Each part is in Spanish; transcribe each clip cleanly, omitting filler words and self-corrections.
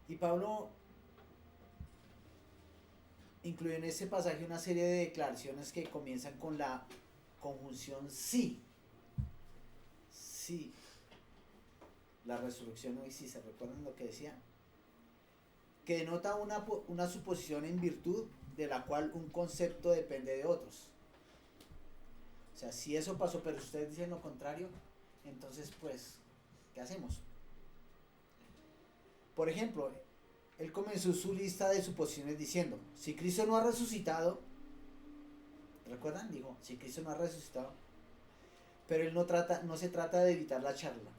Y Pablo incluye en este pasaje una serie de declaraciones que comienzan con la conjunción sí. Sí. La resurrección hoy sí, ¿se recuerdan lo que decía? Que denota una suposición en virtud de la cual un concepto depende de otros. O sea, si eso pasó, pero ustedes dicen lo contrario, entonces pues, ¿qué hacemos? Por ejemplo, él comenzó su lista de suposiciones diciendo, si Cristo no ha resucitado, ¿recuerdan? Digo, si Cristo no ha resucitado, pero él no se trata de evitar la charla,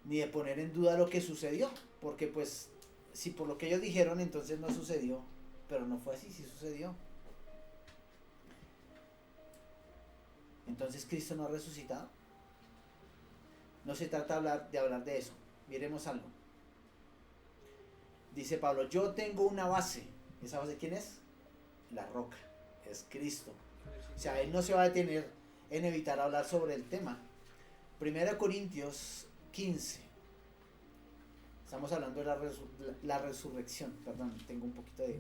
ni de poner en duda lo que sucedió, porque pues, si por lo que ellos dijeron, entonces no sucedió, pero no fue así, sí sucedió. Entonces Cristo no ha resucitado. No se trata de hablar de eso. Miremos algo. Dice Pablo, yo tengo una base. ¿Esa base quién es? La roca. Es Cristo. O sea, él no se va a detener en evitar hablar sobre el tema. 1 Corintios 15. Estamos hablando de la resurrección. Perdón, tengo un poquito de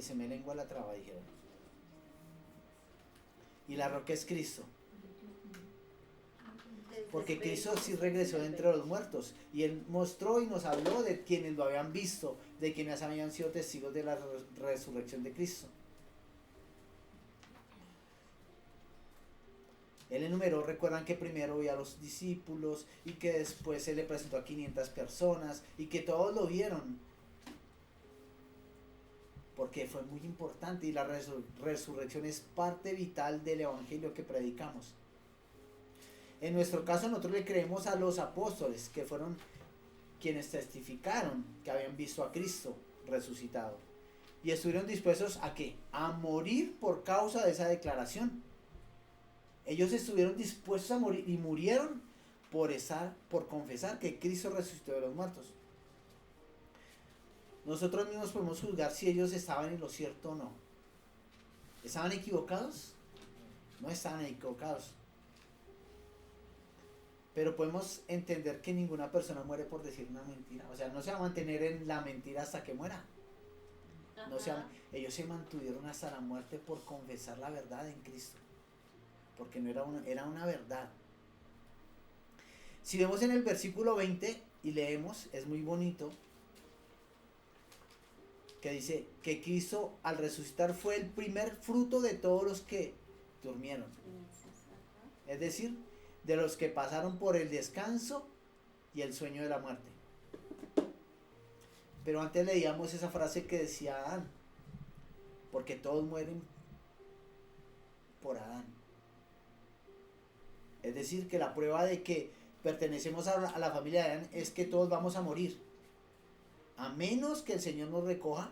se me lengua la traba, dijeron. Y la roca es Cristo. Porque Cristo sí regresó de entre los muertos. Y Él mostró y nos habló de quienes lo habían visto, de quienes habían sido testigos de la resurrección de Cristo. Él enumeró, recuerdan que primero vio a los discípulos y que después se le presentó a 500 personas y que todos lo vieron. Porque fue muy importante y la resurrección es parte vital del evangelio que predicamos. En nuestro caso nosotros le creemos a los apóstoles, que fueron quienes testificaron que habían visto a Cristo resucitado. Y estuvieron dispuestos a ¿qué? A morir por causa de esa declaración. Ellos estuvieron dispuestos a morir y murieron por confesar que Cristo resucitó de los muertos. Nosotros mismos podemos juzgar si ellos estaban en lo cierto o no. ¿Estaban equivocados? No estaban equivocados. Pero podemos entender que ninguna persona muere por decir una mentira. O sea, no se va a mantener en la mentira hasta que muera. No ellos se mantuvieron hasta la muerte por confesar la verdad en Cristo. Porque no era una verdad. Si vemos en el versículo 20 y leemos, es muy bonito, que dice que Cristo al resucitar fue el primer fruto de todos los que durmieron. Es decir, de los que pasaron por el descanso y el sueño de la muerte. Pero antes leíamos esa frase que decía Adán, porque todos mueren por Adán. Es decir, que la prueba de que pertenecemos a la familia de Adán es que todos vamos a morir, a menos que el Señor nos recoja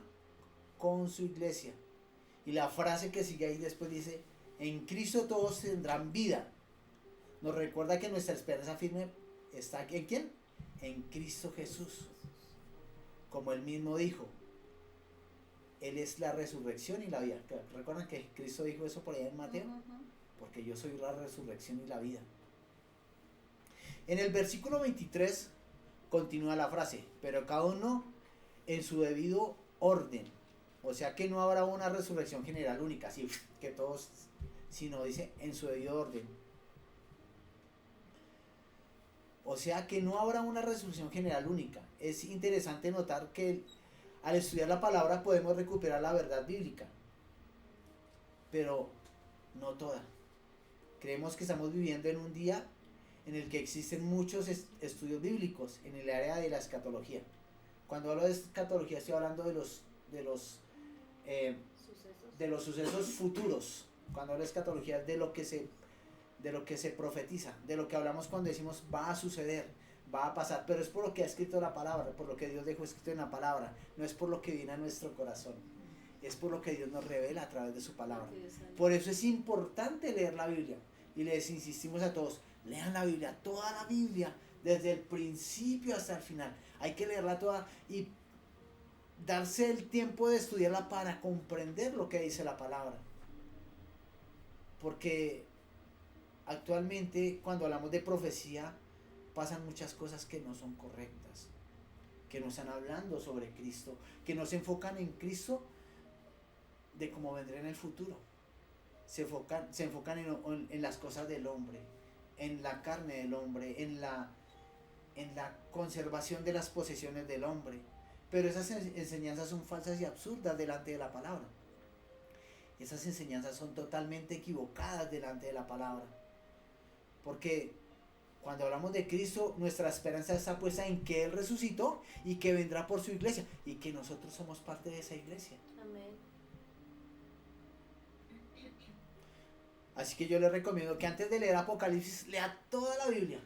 con su iglesia. Y la frase que sigue ahí después dice, en Cristo todos tendrán vida. Nos recuerda que nuestra esperanza firme está ¿en quién? En Cristo Jesús. Como él mismo dijo, Él es la resurrección y la vida. ¿Recuerdan que Cristo dijo eso por allá en Mateo? Porque yo soy la resurrección y la vida. En el versículo 23 continúa la frase, pero cada uno en su debido orden. O sea que no habrá una resurrección general única, así que todos, sino dice en su debido orden. O sea que no habrá una resurrección general única. Es interesante notar que al estudiar la palabra podemos recuperar la verdad bíblica, pero no toda. Creemos que estamos viviendo en un día en el que existen muchos estudios bíblicos en el área de la escatología. Cuando hablo de escatología estoy hablando de los sucesos futuros. Cuando hablo de escatología es de lo que se profetiza, de lo que hablamos cuando decimos va a suceder, va a pasar, pero es por lo que ha escrito la palabra, por lo que Dios dejó escrito en la palabra, no es por lo que viene a nuestro corazón, es por lo que Dios nos revela a través de su palabra. Por eso es importante leer la Biblia, y les insistimos a todos, lean la Biblia, toda la Biblia, desde el principio hasta el final, hay que leerla toda y darse el tiempo de estudiarla para comprender lo que dice la palabra, porque actualmente cuando hablamos de profecía pasan muchas cosas que no son correctas, que no están hablando sobre Cristo, que no se enfocan en Cristo de cómo vendrá en el futuro. Se enfocan en las cosas del hombre, en la carne del hombre, en la conservación de las posesiones del hombre. Pero esas enseñanzas son falsas y absurdas delante de la palabra. Esas enseñanzas son totalmente equivocadas delante de la palabra. Porque cuando hablamos de Cristo, nuestra esperanza está puesta en que Él resucitó y que vendrá por su iglesia y que nosotros somos parte de esa iglesia. Amén. Así que yo les recomiendo que antes de leer Apocalipsis, lea toda la Biblia.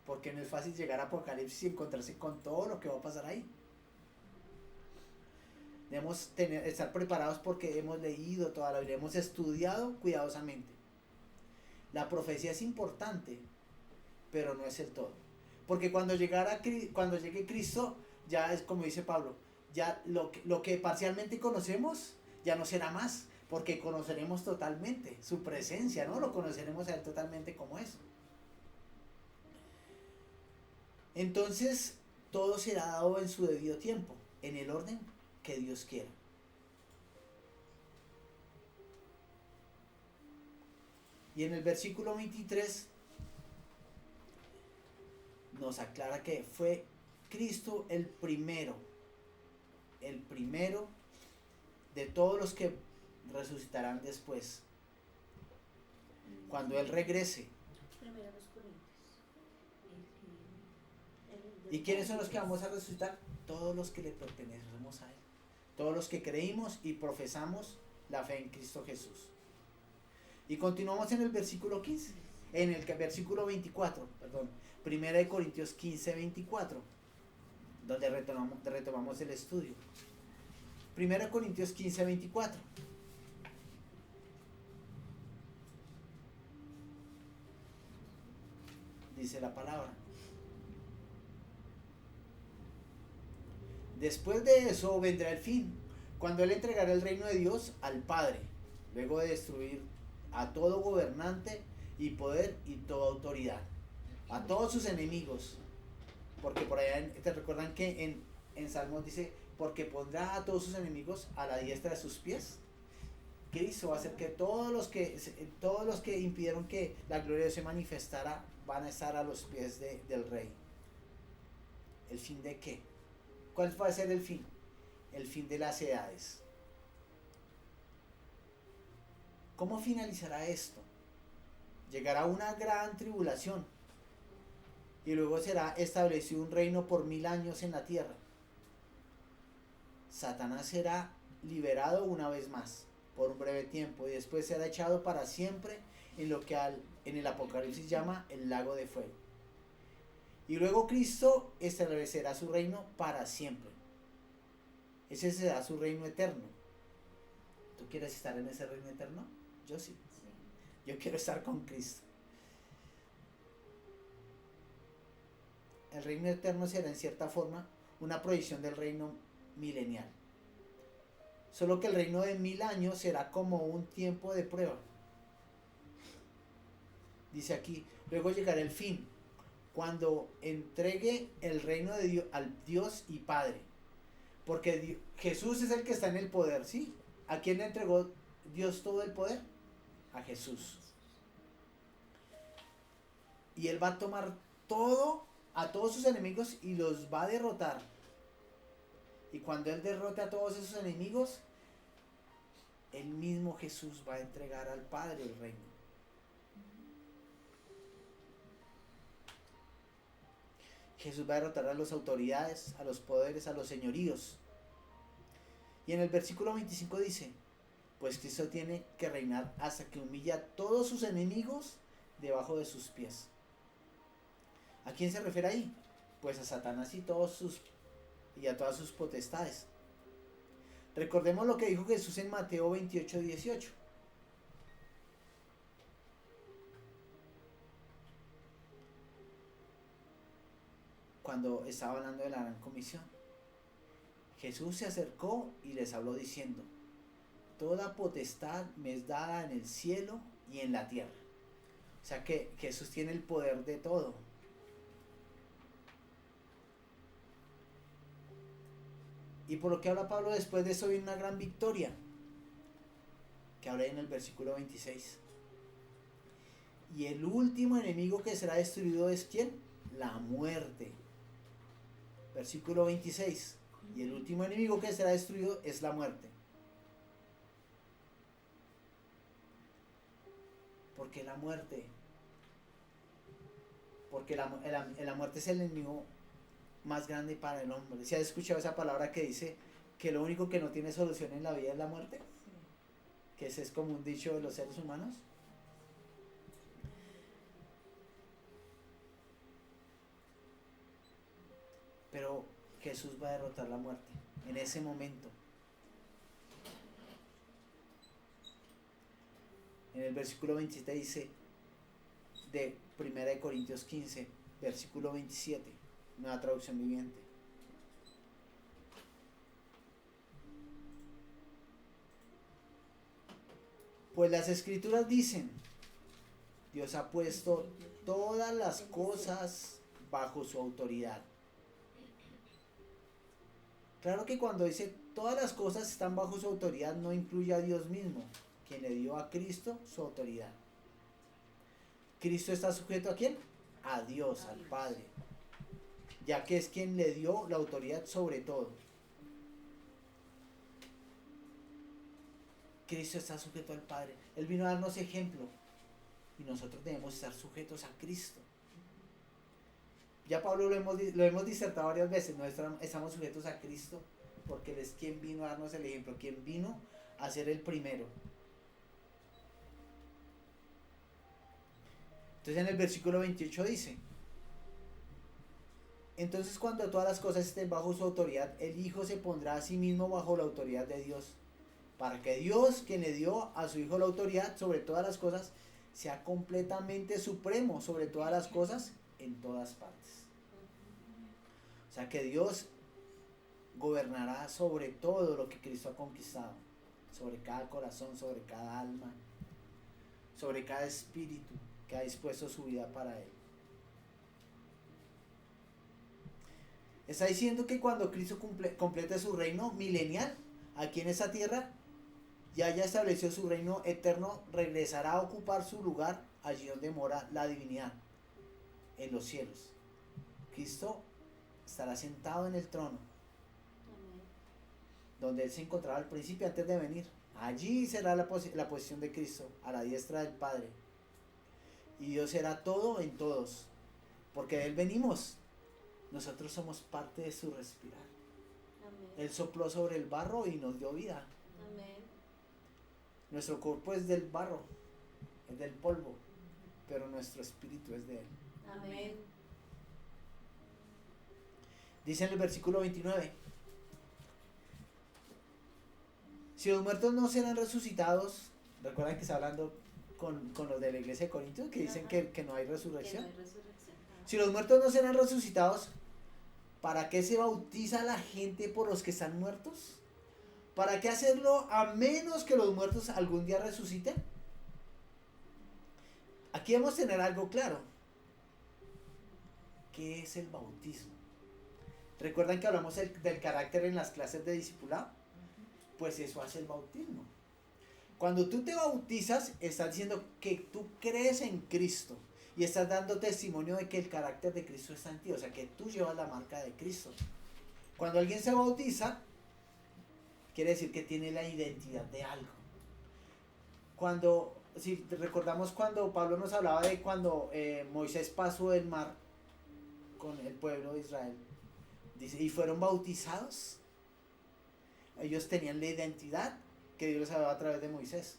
Porque no es fácil llegar a Apocalipsis y encontrarse con todo lo que va a pasar ahí. Debemos estar preparados porque hemos leído toda la Biblia, hemos estudiado cuidadosamente. La profecía es importante, pero no es el todo. Porque cuando llegue Cristo, ya es como dice Pablo, ya lo que parcialmente conocemos, ya no será más, porque conoceremos totalmente su presencia, ¿no? Lo conoceremos a Él totalmente como es. Entonces, todo será dado en su debido tiempo, en el orden que Dios quiera. Y en el versículo 23 nos aclara que fue Cristo el primero de todos los que resucitarán después. Cuando Él regrese. Primero los Corintios. ¿Y quiénes son los que vamos a resucitar? Todos los que le pertenecemos a Él. Todos los que creímos y profesamos la fe en Cristo Jesús. Y continuamos en el versículo 15. En el versículo 24, perdón. 1 Corintios 15, 24. Donde retomamos el estudio. 1 Corintios 15, 24. Dice la palabra. Después de eso vendrá el fin, cuando Él entregará el reino de Dios al Padre, luego de destruir a todo gobernante y poder y toda autoridad, a todos sus enemigos. Porque por allá te recuerdan que en Salmos dice, porque pondrá a todos sus enemigos a la diestra de sus pies. Cristo va a hacer que todos los que impidieron que la gloria de Dios se manifestara van a estar a los pies del Rey. ¿El fin de qué? ¿Cuál va a ser el fin? El fin de las edades. ¿Cómo finalizará esto? Llegará una gran tribulación y luego será establecido un reino por 1000 años en la tierra. Satanás será liberado una vez más por un breve tiempo y después será echado para siempre en lo que en el Apocalipsis llama el lago de fuego. Y luego Cristo establecerá su reino para siempre. Ese será su reino eterno. ¿Tú quieres estar en ese reino eterno? Yo sí. Yo quiero estar con Cristo. El reino eterno será en cierta forma una proyección del reino milenial. Solo que el reino de 1000 años será como un tiempo de prueba. Dice aquí, luego llegará el fin, cuando entregue el reino de Dios al Dios y Padre. Porque Jesús es el que está en el poder, ¿sí? ¿A quién le entregó Dios todo el poder? A Jesús. Y Él va a tomar a todos sus enemigos y los va a derrotar. Y cuando Él derrote a todos esos enemigos, el mismo Jesús va a entregar al Padre el reino. Jesús va a derrotar a las autoridades, a los poderes, a los señoríos. Y en el versículo 25 dice, pues Cristo tiene que reinar hasta que humilla a todos sus enemigos debajo de sus pies. ¿A quién se refiere ahí? Pues a Satanás y a todas sus potestades. Recordemos lo que dijo Jesús en Mateo 28, 18. Cuando estaba hablando de la gran comisión, Jesús se acercó y les habló diciendo, toda potestad me es dada en el cielo y en la tierra. O sea que Jesús tiene el poder de todo. ¿Y por lo que habla Pablo después de eso viene una gran victoria? Que habla en el versículo 26. Y el último enemigo que será destruido es ¿quién? La muerte. Versículo 26. Y el último enemigo que será destruido es la muerte. ¿Por qué la muerte? Porque la muerte es el enemigo más grande para el hombre. ¿Se ha escuchado esa palabra que dice que lo único que no tiene solución en la vida es la muerte? Sí. Que ese es como un dicho de los seres humanos. Pero Jesús va a derrotar la muerte en ese momento. En el versículo 27 dice de 1 Corintios 15, versículo 27, nueva traducción viviente. Pues las escrituras dicen, Dios ha puesto todas las cosas bajo su autoridad. Claro que cuando dice todas las cosas están bajo su autoridad no incluye a Dios mismo, quien le dio a Cristo su autoridad. ¿Cristo está sujeto a quién? A Dios, al Padre, ya que es quien le dio la autoridad sobre todo. Cristo está sujeto al Padre. Él vino a darnos ejemplo y nosotros debemos estar sujetos a Cristo. Ya Pablo lo hemos disertado varias veces, no estamos sujetos a Cristo porque Él es quien vino a darnos el ejemplo, quien vino a ser el primero. Entonces en el versículo 28 dice, entonces cuando todas las cosas estén bajo su autoridad, el Hijo se pondrá a sí mismo bajo la autoridad de Dios, para que Dios, quien le dio a su Hijo la autoridad sobre todas las cosas, sea completamente supremo sobre todas las cosas en todas partes. O sea que Dios gobernará sobre todo lo que Cristo ha conquistado, sobre cada corazón, sobre cada alma, sobre cada espíritu que ha dispuesto su vida para Él. Está diciendo que cuando Cristo complete su reino milenial aquí en esta tierra, ya haya establecido su reino eterno, regresará a ocupar su lugar allí donde mora la divinidad, en los cielos. Cristo estará sentado en el trono, donde Él se encontraba al principio antes de venir. Allí será la posición de Cristo, a la diestra del Padre. Y Dios será todo en todos, porque de Él venimos. Nosotros somos parte de su respirar. Amén. Él sopló sobre el barro y nos dio vida. Amén. Nuestro cuerpo es del barro, es del polvo, pero nuestro espíritu es de Él. Amén. Dice en el versículo 29, si los muertos no serán resucitados, recuerdan que está hablando con los de la iglesia de Corintios que dicen que no hay resurrección. Si los muertos no serán resucitados, ¿para qué se bautiza la gente por los que están muertos? ¿Para qué hacerlo a menos que los muertos algún día resuciten? Aquí debemos tener algo claro. ¿Qué es el bautismo? ¿Recuerdan que hablamos del carácter en las clases de discipulado? Pues eso hace el bautismo. Cuando tú te bautizas, estás diciendo que tú crees en Cristo y estás dando testimonio de que el carácter de Cristo está en ti, o sea que tú llevas la marca de Cristo. Cuando alguien se bautiza, quiere decir que tiene la identidad de algo. Si recordamos cuando Pablo nos hablaba de cuando Moisés pasó el mar con el pueblo de Israel, dice, y fueron bautizados, ellos tenían la identidad que Dios les había dado a través de Moisés.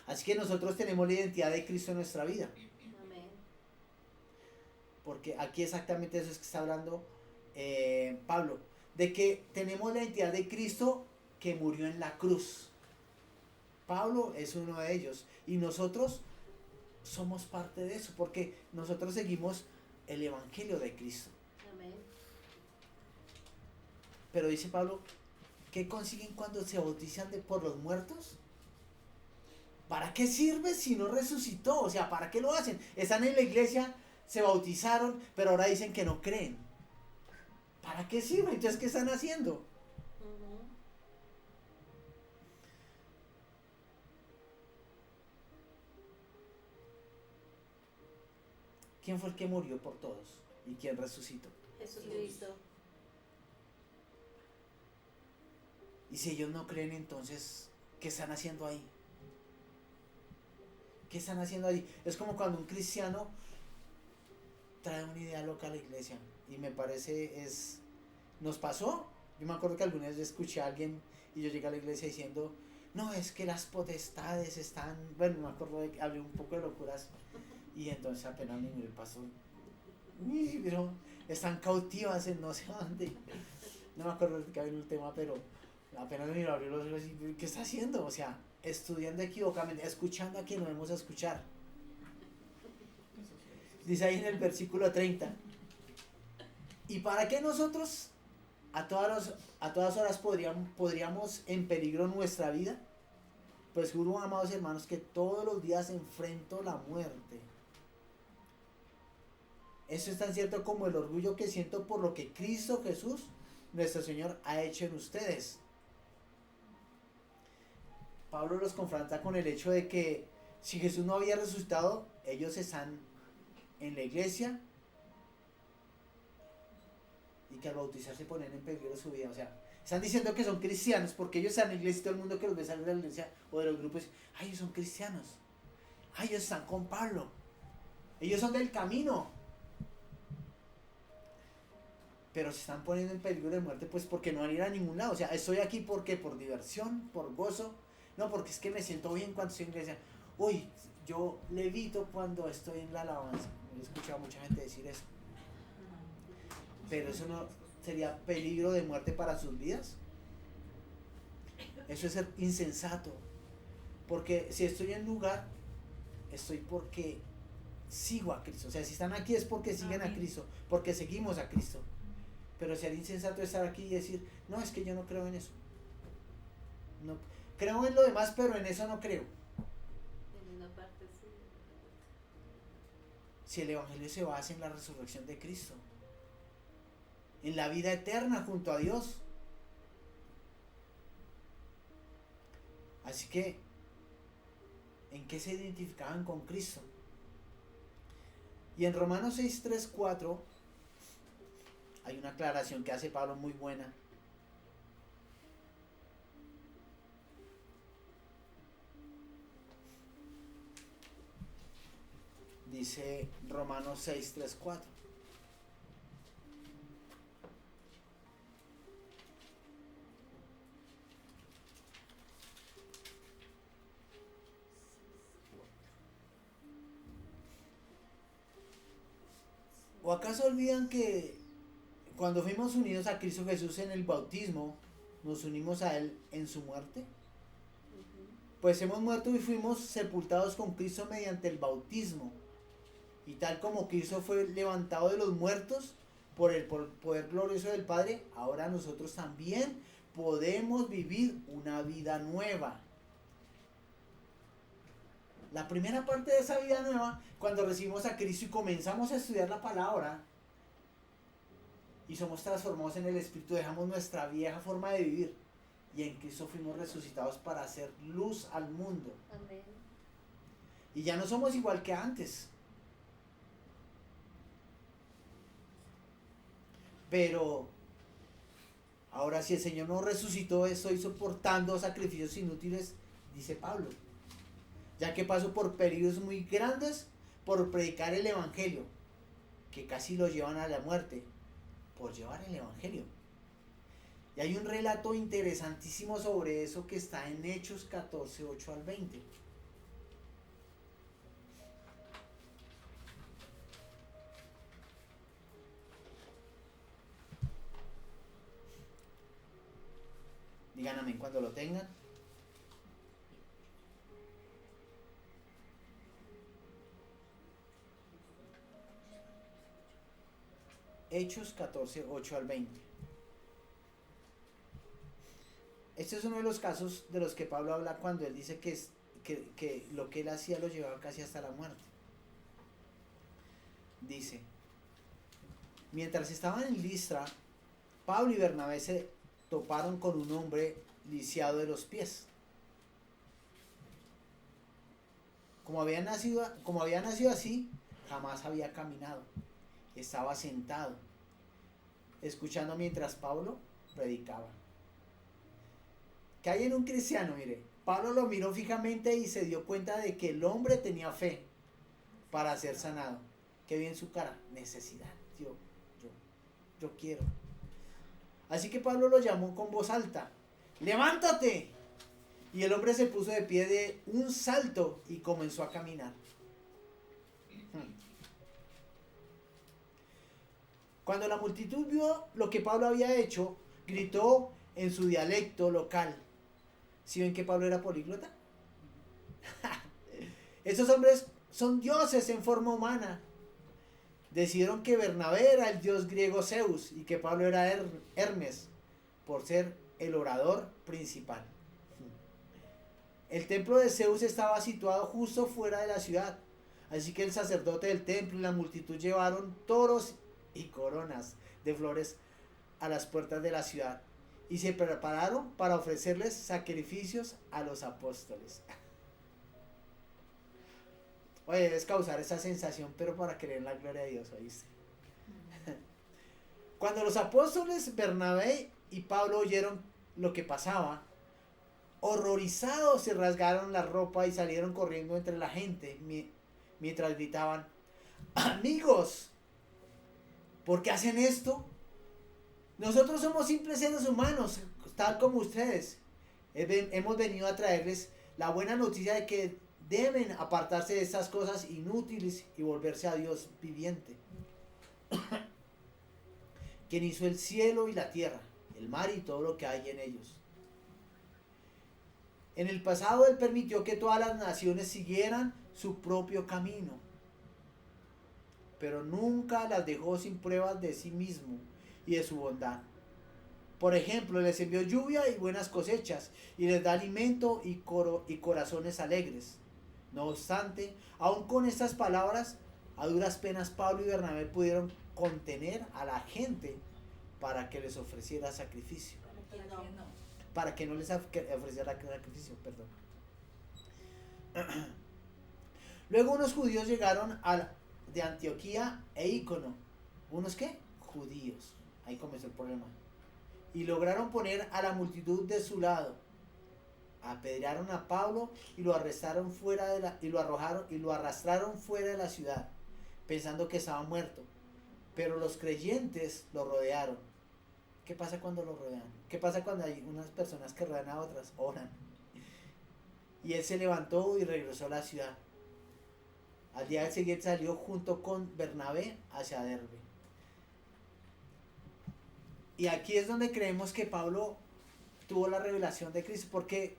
Así que nosotros tenemos la identidad de Cristo en nuestra vida. Amén. Porque aquí exactamente eso es que está hablando Pablo, de que tenemos la identidad de Cristo que murió en la cruz. Pablo es uno de ellos y nosotros somos parte de eso porque nosotros seguimos el evangelio de Cristo. Amén. Pero dice Pablo, ¿qué consiguen cuando se bautizan por los muertos? ¿Para qué sirve si no resucitó? O sea, ¿para qué lo hacen? Están en la iglesia, se bautizaron, pero ahora dicen que no creen. ¿Para qué sirve? Entonces, ¿qué están haciendo? Ujú. ¿Quién fue el que murió por todos? ¿Y quién resucitó? Jesucristo. Y si ellos no creen, entonces, ¿qué están haciendo ahí? ¿Qué están haciendo ahí? Es como cuando un cristiano trae una idea loca a la iglesia. Y me parece, nos pasó. Yo me acuerdo que alguna vez escuché a alguien y yo llegué a la iglesia diciendo, no, es que las potestades están, bueno, me acuerdo de que hablé un poco de locuras. Y entonces apenas me miró el pastor, uy, pero están cautivas en no sé dónde. No me acuerdo de que había un tema, pero apenas me miró, abrió los ojos y, ¿qué está haciendo? O sea, estudiando equivocadamente, escuchando a quien no debemos escuchar. Dice ahí en el versículo 30. ¿Y para qué nosotros a todas horas podríamos en peligro nuestra vida? Pues juro, amados hermanos, que todos los días enfrento la muerte. Eso es tan cierto como el orgullo que siento por lo que Cristo Jesús, nuestro Señor, ha hecho en ustedes. Pablo los confronta con el hecho de que si Jesús no había resucitado, ellos están en la iglesia y que al bautizarse ponen en peligro su vida. O sea, están diciendo que son cristianos porque ellos están en la iglesia y todo el mundo que los ve salir de la iglesia o de los grupos, ay, ellos son cristianos. Ay, ellos están con Pablo. Ellos son del camino. Pero se están poniendo en peligro de muerte pues porque no van a ir a ningún lado. O sea, estoy aquí porque por diversión, por gozo. No, porque es que me siento bien cuando estoy en iglesia. Uy, yo levito cuando estoy en la alabanza. He escuchado a mucha gente decir eso. Pero eso no sería peligro de muerte para sus vidas. Eso es ser insensato. Porque si estoy en lugar, estoy porque sigo a Cristo. O sea, si están aquí es porque siguen a Cristo, porque seguimos a Cristo. Pero sería insensato estar aquí y decir, no, es que yo no creo en eso. No, creo en lo demás, pero en eso no creo. En una parte sí. Si el Evangelio se basa en la resurrección de Cristo, en la vida eterna junto a Dios. Así que, ¿en qué se identificaban con Cristo? Y en Romanos 6, 3, 4 hay una aclaración que hace Pablo muy buena. Dice Romanos 6, 3, 4. ¿O acaso olvidan que cuando fuimos unidos a Cristo Jesús en el bautismo, nos unimos a Él en su muerte? Pues hemos muerto y fuimos sepultados con Cristo mediante el bautismo. Y tal como Cristo fue levantado de los muertos por el poder glorioso del Padre, ahora nosotros también podemos vivir una vida nueva. La primera parte de esa vida nueva, cuando recibimos a Cristo y comenzamos a estudiar la palabra y somos transformados en el Espíritu, dejamos nuestra vieja forma de vivir y en Cristo fuimos resucitados para hacer luz al mundo. Amén. Y ya no somos igual que antes. Pero ahora si el Señor no resucitó, estoy soportando sacrificios inútiles, dice Pablo. Ya que paso por peligros muy grandes por predicar el Evangelio, que casi lo llevan a la muerte, por llevar el Evangelio. Y hay un relato interesantísimo sobre eso que está en Hechos 14, 8 al 20. Digan amén cuando lo tengan. Hechos 14, 8 al 20. Este es uno de los casos de los que Pablo habla cuando él dice que lo que él hacía lo llevaba casi hasta la muerte. Dice, mientras estaban en Listra, Pablo y Bernabé toparon con un hombre lisiado de los pies. Como había nacido así, jamás había caminado. Estaba sentado, escuchando mientras Pablo predicaba. ¿Qué hay en un cristiano? Mire, Pablo lo miró fijamente y se dio cuenta de que el hombre tenía fe para ser sanado. ¿Qué vi en su cara? Necesidad. Yo quiero. Así que Pablo lo llamó con voz alta. ¡Levántate! Y el hombre se puso de pie de un salto y comenzó a caminar. Cuando la multitud vio lo que Pablo había hecho, gritó en su dialecto local. ¿Sí ven que Pablo era políglota? Esos hombres son dioses en forma humana. Decidieron que Bernabé era el dios griego Zeus y que Pablo era Hermes, por ser el orador principal. El templo de Zeus estaba situado justo fuera de la ciudad, así que el sacerdote del templo y la multitud llevaron toros y coronas de flores a las puertas de la ciudad y se prepararon para ofrecerles sacrificios a los apóstoles. Oye, es causar esa sensación, pero para creer en la gloria de Dios, ¿oíste? Cuando los apóstoles Bernabé y Pablo oyeron lo que pasaba, horrorizados se rasgaron la ropa y salieron corriendo entre la gente mientras gritaban: amigos, ¿por qué hacen esto? Nosotros somos simples seres humanos, tal como ustedes. Hemos venido a traerles la buena noticia de que deben apartarse de estas cosas inútiles y volverse a Dios viviente, quien hizo el cielo y la tierra, el mar y todo lo que hay en ellos. En el pasado Él permitió que todas las naciones siguieran su propio camino, pero nunca las dejó sin pruebas de sí mismo y de su bondad. Por ejemplo, les envió lluvia y buenas cosechas, y les da alimento y corazones alegres. No obstante, aun con estas palabras, a duras penas Pablo y Bernabé pudieron contener a la gente para que les ofreciera sacrificio. Para que no les ofreciera sacrificio, perdón. Luego unos judíos llegaron de Antioquía e Ícono. ¿Unos qué? Judíos. Ahí comenzó el problema. Y lograron poner a la multitud de su lado. Apedrearon a Pablo y lo arrastraron fuera de la ciudad, pensando que estaba muerto. Pero los creyentes lo rodearon. ¿Qué pasa cuando lo rodean? ¿Qué pasa cuando hay unas personas que rodean a otras? Oran. Y él se levantó y regresó a la ciudad. Al día siguiente salió junto con Bernabé hacia Derbe. Y aquí es donde creemos que Pablo tuvo la revelación de Cristo, porque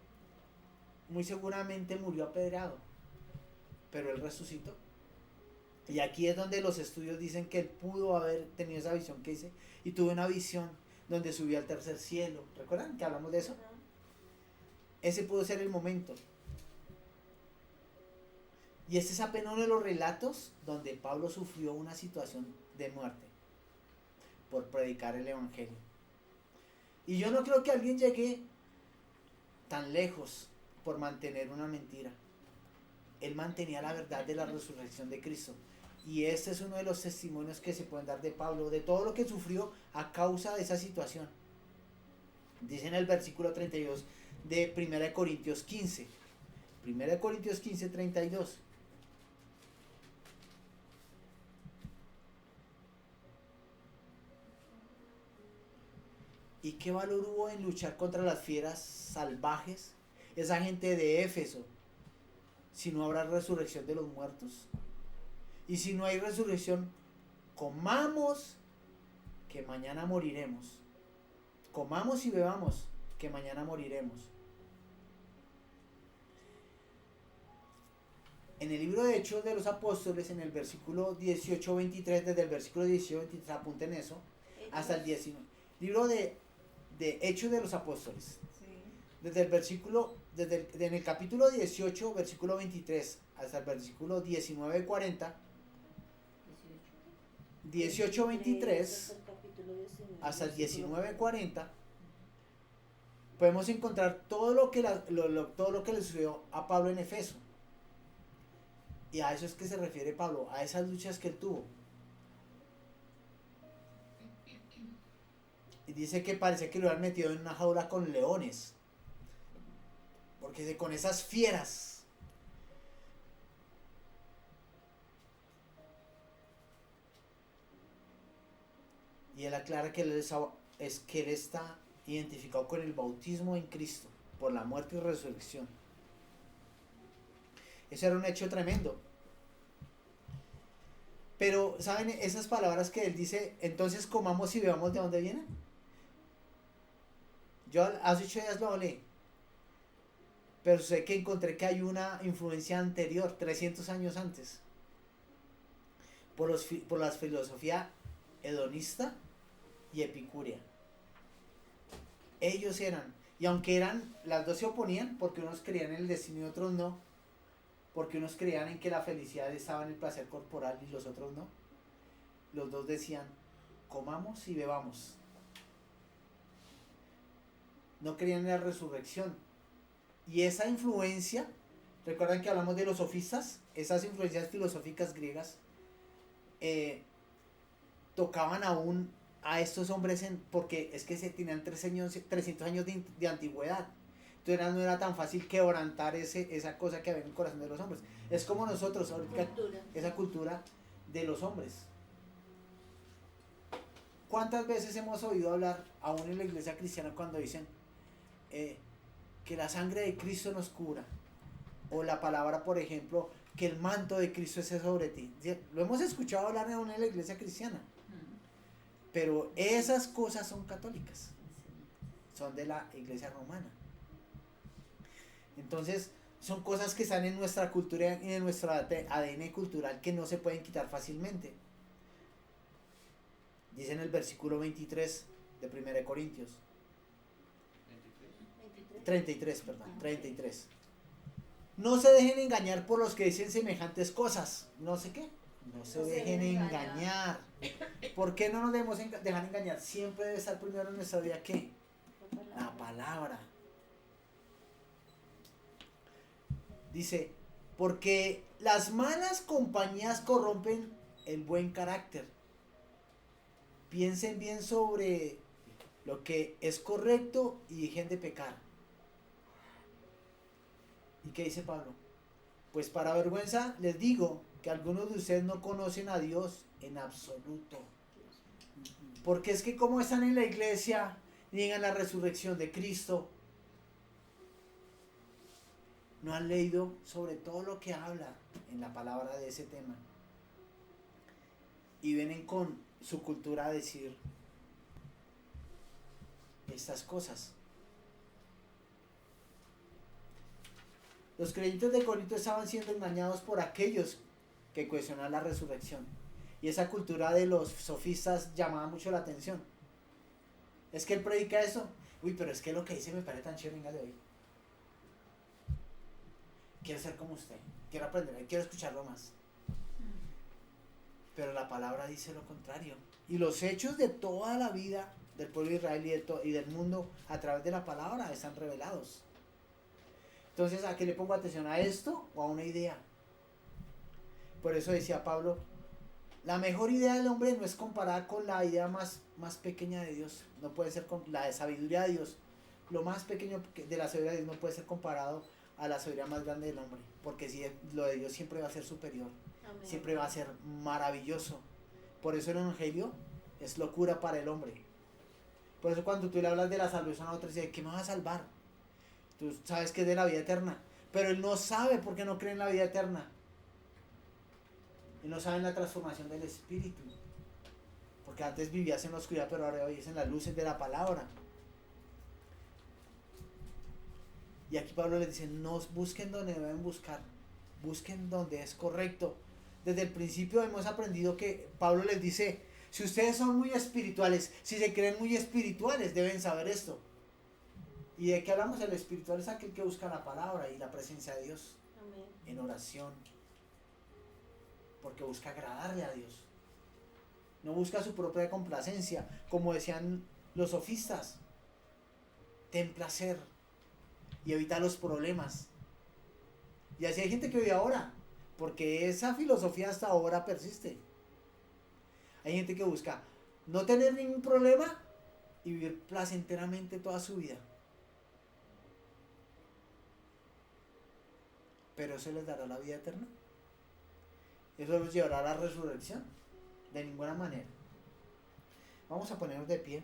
muy seguramente murió apedreado, pero él resucitó. Y aquí es donde los estudios dicen que él pudo haber tenido esa visión que hice, y tuvo una visión donde subió al tercer cielo. ¿Recuerdan que hablamos de eso? Ese pudo ser el momento. Y este es apenas uno de los relatos donde Pablo sufrió una situación de muerte por predicar el evangelio. Y yo no creo que alguien llegue tan lejos por mantener una mentira. Él mantenía la verdad de la resurrección de Cristo. Y este es uno de los testimonios que se pueden dar de Pablo, de todo lo que sufrió a causa de esa situación. Dice en el versículo 32 de 1 Corintios 15. 1 Corintios 15, 32. ¿Y qué valor hubo en luchar contra las fieras salvajes? Esa gente de Éfeso, si no habrá resurrección de los muertos. Y si no hay resurrección, comamos, que mañana moriremos. Comamos y bebamos, que mañana moriremos. En el libro de Hechos de los Apóstoles, en el versículo 18-23, desde el versículo 18-23, apunten eso, hasta el 19. Libro de Hechos de los Apóstoles. Desde el versículo, en el capítulo 18, versículo 23, hasta el versículo 19-40, 18-23, hasta el 19-40, podemos encontrar todo lo que, todo lo que le sucedió a Pablo en Efeso. Y a eso es que se refiere Pablo, a esas luchas que él tuvo. Y dice que parece que lo han metido en una jaula con leones. Porque con esas fieras. Y él aclara que que él está identificado con el bautismo en Cristo, por la muerte y resurrección. Eso era un hecho tremendo. Pero, ¿saben esas palabras que él dice? Entonces comamos y bebamos, ¿de dónde vienen? Yo hace 8 días lo hablé. Pero sé que encontré que hay una influencia anterior, 300 años antes. Por la filosofía hedonista y epicúrea. Ellos eran, y aunque las dos se oponían, porque unos creían en el destino y otros no, porque unos creían en que la felicidad estaba en el placer corporal y los otros no, los dos decían, comamos y bebamos. No creían en la resurrección. Y esa influencia, recuerdan que hablamos de los sofistas, esas influencias filosóficas griegas, tocaban aún a estos hombres porque es que se tenían 300 años de antigüedad. Entonces no era tan fácil quebrantar esa cosa que había en el corazón de los hombres. Es como nosotros ahorita, esa cultura de los hombres. ¿Cuántas veces hemos oído hablar, aún en la iglesia cristiana, cuando dicen que la sangre de Cristo nos cura? O la palabra, por ejemplo, que el manto de Cristo es sobre ti. Lo hemos escuchado hablar aún en la iglesia cristiana. Pero esas cosas son católicas. Son de la iglesia romana. Entonces, son cosas que están en nuestra cultura y en nuestro ADN cultural que no se pueden quitar fácilmente. Dice en el versículo 23 de 1 Corintios. 33. No se dejen engañar por los que dicen semejantes cosas. No sé qué. No se dejen engañar. ¿Por qué no nos debemos dejar engañar? Siempre debe estar primero en nuestra vida, ¿qué? La palabra. Dice, porque las malas compañías corrompen el buen carácter. Piensen bien sobre lo que es correcto y dejen de pecar. ¿Y qué dice Pablo? Pues para vergüenza les digo que algunos de ustedes no conocen a Dios en absoluto. Porque es que como están en la iglesia, niegan la resurrección de Cristo, no han leído sobre todo lo que habla en la palabra de ese tema. Y vienen con su cultura a decir estas cosas. Los creyentes de Corinto estaban siendo engañados por aquellos que cuestionaban la resurrección. Y esa cultura de los sofistas llamaba mucho la atención. Es que él predica eso. Uy, pero es que lo que dice me parece tan chévere, venga de hoy. Quiero ser como usted. Quiero aprender, quiero escucharlo más. Pero la palabra dice lo contrario. Y los hechos de toda la vida del pueblo de Israel y del mundo a través de la palabra están revelados. Entonces, ¿a qué le pongo atención? ¿A esto o a una idea? Por eso decía Pablo, la mejor idea del hombre no es comparada con la idea más pequeña de Dios. No puede ser con la de sabiduría de Dios. Lo más pequeño de la sabiduría de Dios no puede ser comparado a la sabiduría más grande del hombre. Porque si lo de Dios siempre va a ser superior. Amén. Siempre va a ser maravilloso. Por eso el evangelio es locura para el hombre. Por eso cuando tú le hablas de la salvación a otro, dice, ¿qué me va a salvar? Tú sabes que es de la vida eterna. Pero él no sabe porque no cree en la vida eterna. Él no sabe en la transformación del espíritu. Porque antes vivías en la oscuridad, pero ahora vives en las luces de la palabra. Y aquí Pablo les dice, no busquen donde deben buscar. Busquen donde es correcto. Desde el principio hemos aprendido que Pablo les dice, si ustedes son muy espirituales, si se creen muy espirituales, deben saber esto. ¿Y de qué hablamos? El espiritual es aquel que busca la palabra y la presencia de Dios. Amén. En oración. Porque busca agradarle a Dios. No busca su propia complacencia, como decían los sofistas. ten placer y evita los problemas. Y así hay gente que vive ahora, porque esa filosofía hasta ahora persiste. Hay gente que busca no tener ningún problema y vivir placenteramente toda su vida. Pero eso les dará la vida eterna. Eso los llevará a la resurrección. De ninguna manera. Vamos a ponernos de pie.